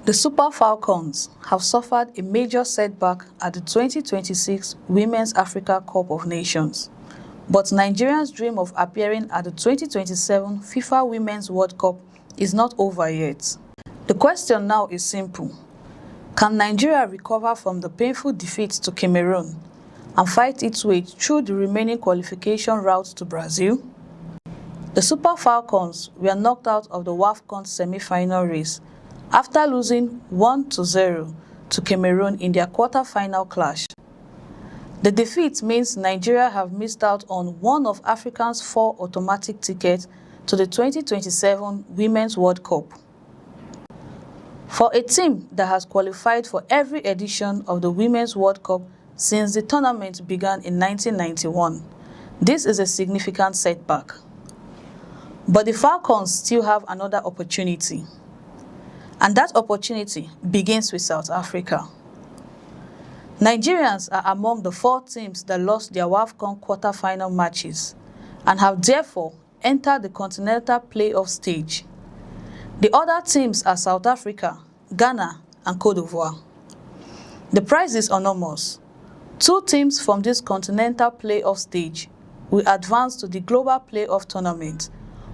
The Super Falcons have suffered a major setback at the 2026 Women's Africa Cup of Nations, but Nigerians' dream of appearing at the 2027 FIFA Women's World Cup is not over yet. The question now is simple: can Nigeria recover from the painful defeat to Cameroon and fight its way through the remaining qualification route to Brazil? The Super Falcons were knocked out of the WAFCON semi-final race after losing 1-0 to Cameroon in their quarter-final clash. The defeat means Nigeria have missed out on one of Africa's 4 automatic tickets to the 2027 Women's World Cup. For a team that has qualified for every edition of the Women's World Cup since the tournament began in 1991, this is a significant setback. But the Falcons still have another opportunity, and that opportunity begins with South Africa. Nigerians are among the 4 teams that lost their WAFCON quarter-final matches and have therefore entered the continental playoff stage. The other teams are South Africa, Ghana, and Cote d'Ivoire. The prize is enormous. 2 teams from this continental playoff stage will advance to the global playoff tournament,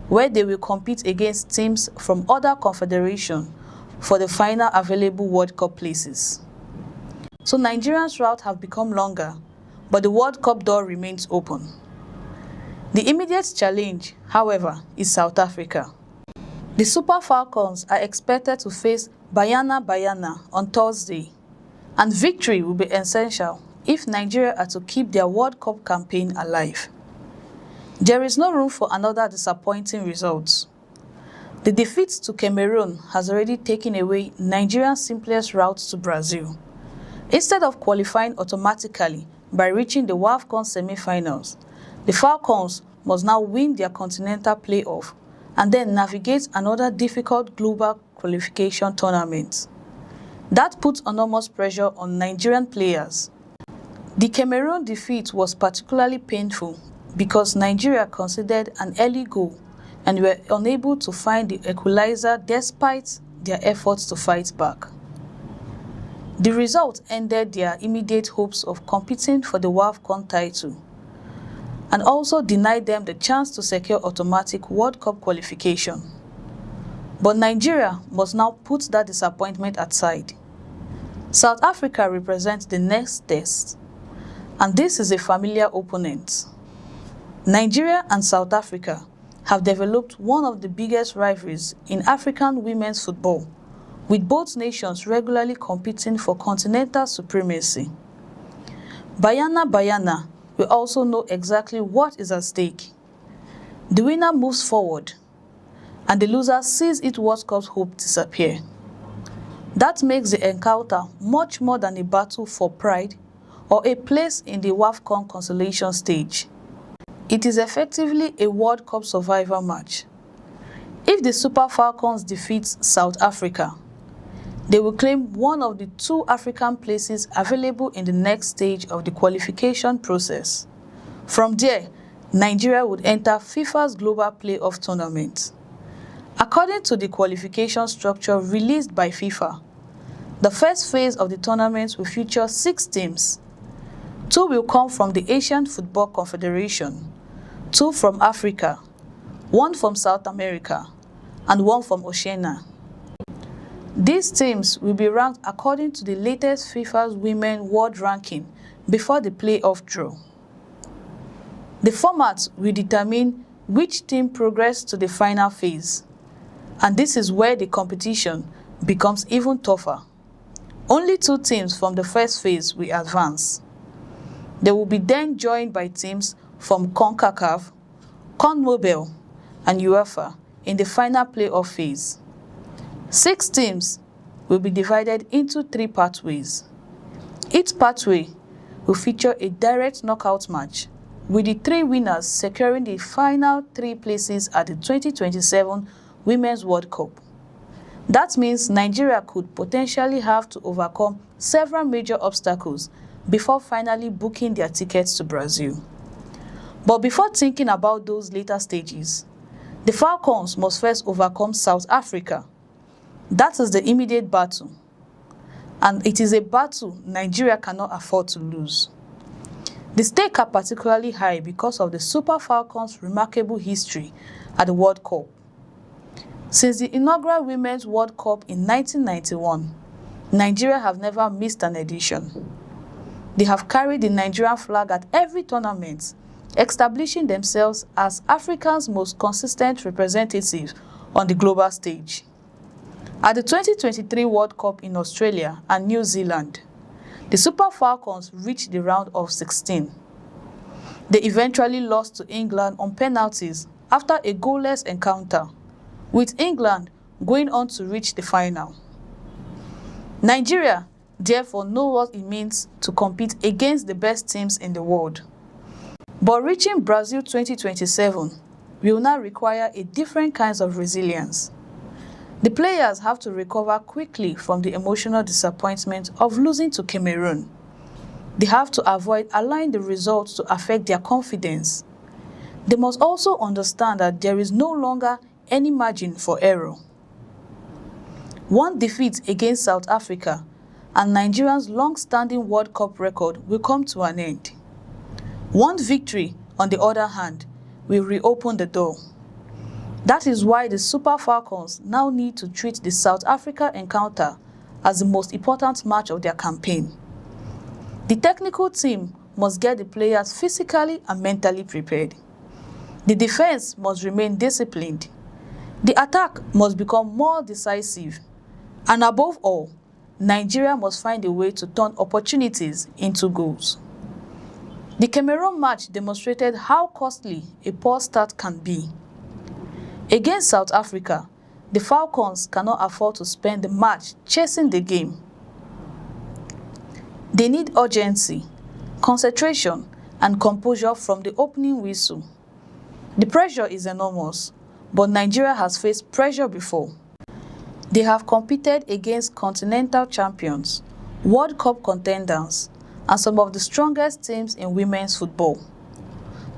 where they will compete against teams from other confederations for the final available World Cup places. So Nigeria's route have become longer, but the World Cup door remains open. The immediate challenge, however, is South Africa. The Super Falcons are expected to face Banyana on Thursday, and victory will be essential if Nigeria are to keep their World Cup campaign alive. There is no room for another disappointing result. The defeat to Cameroon has already taken away Nigeria's simplest route to Brazil. Instead of qualifying automatically by reaching the WAFCON semi-finals, the Falcons must now win their continental playoff and then navigate another difficult global qualification tournament. That puts enormous pressure on Nigerian players. The Cameroon defeat was particularly painful because Nigeria conceded an early goal and were unable to find the equalizer despite their efforts to fight back. The result ended their immediate hopes of competing for the WAFCON title and also denied them the chance to secure automatic World Cup qualification. But Nigeria must now put that disappointment aside. South Africa represents the next test, and this is a familiar opponent. Nigeria and South Africa have developed one of the biggest rivalries in African women's football, with both nations regularly competing for continental supremacy. Banyana will also know exactly what is at stake. The winner moves forward, and the loser sees its World Cup hope disappear. That makes the encounter much more than a battle for pride or a place in the WAFCON consolation stage. It is effectively a World Cup survival match. If the Super Falcons defeat South Africa, they will claim one of the 2 African places available in the next stage of the qualification process. From there, Nigeria would enter FIFA's global playoff tournament. According to the qualification structure released by FIFA, the first phase of the tournament will feature 6 teams. 2 will come from the Asian Football Confederation, 2 from Africa, 1 from South America, and 1 from Oceania. These teams will be ranked according to the latest FIFA's Women World Ranking before the playoff draw. The format will determine which team progresses to the final phase, and this is where the competition becomes even tougher. Only 2 teams from the first phase will advance. They will be then joined by teams from CONCACAF, CONMEBOL, and UEFA in the final playoff phase. 6 teams will be divided into 3 pathways. Each pathway will feature a direct knockout match, with the 3 winners securing the final 3 places at the 2027 Women's World Cup. That means Nigeria could potentially have to overcome several major obstacles before finally booking their tickets to Brazil. But before thinking about those later stages, the Falcons must first overcome South Africa. That is the immediate battle, and it is a battle Nigeria cannot afford to lose. The stakes are particularly high because of the Super Falcons' remarkable history at the World Cup. Since the inaugural Women's World Cup in 1991, Nigeria have never missed an edition. They have carried the Nigerian flag at every tournament, establishing themselves as Africa's most consistent representatives on the global stage. At the 2023 World Cup in Australia and New Zealand, the Super Falcons reached the round of 16. They eventually lost to England on penalties after a goalless encounter, with England going on to reach the final. Nigeria therefore know what it means to compete against the best teams in the world. But reaching Brazil 2027 will now require a different kind of resilience. The players have to recover quickly from the emotional disappointment of losing to Cameroon. They have to avoid allowing the results to affect their confidence. They must also understand that there is no longer any margin for error. One defeat against South Africa and Nigeria's long-standing World Cup record will come to an end. One victory, on the other hand, will reopen the door. That is why the Super Falcons now need to treat the South Africa encounter as the most important match of their campaign. The technical team must get the players physically and mentally prepared. The defense must remain disciplined. The attack must become more decisive. And above all, Nigeria must find a way to turn opportunities into goals. The Cameroon match demonstrated how costly a poor start can be. Against South Africa, the Falcons cannot afford to spend the match chasing the game. They need urgency, concentration, and composure from the opening whistle. The pressure is enormous, but Nigeria has faced pressure before. They have competed against continental champions, World Cup contenders, and some of the strongest teams in women's football.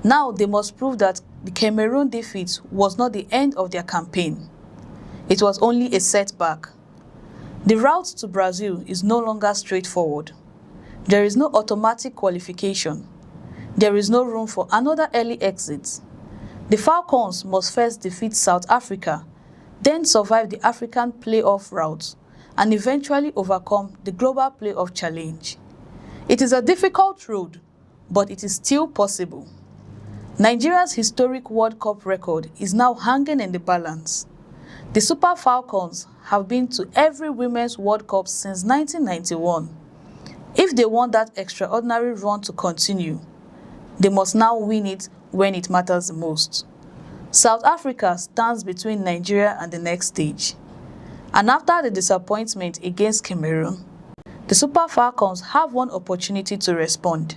Now they must prove that the Cameroon defeat was not the end of their campaign. It was only a setback. The route to Brazil is no longer straightforward. There is no automatic qualification. There is no room for another early exit. The Falcons must first defeat South Africa, then survive the African playoff route, and eventually overcome the global playoff challenge. It is a difficult road, but it is still possible. Nigeria's historic World Cup record is now hanging in the balance. The Super Falcons have been to every Women's World Cup since 1991. If they want that extraordinary run to continue, they must now win it when it matters the most. South Africa stands between Nigeria and the next stage. And after the disappointment against Cameroon, the Super Falcons have one opportunity to respond.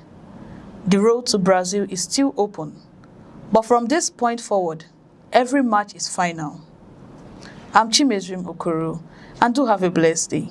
The road to Brazil is still open. But from this point forward, every match is final. I'm Chimezrim Okoro, and do have a blessed day.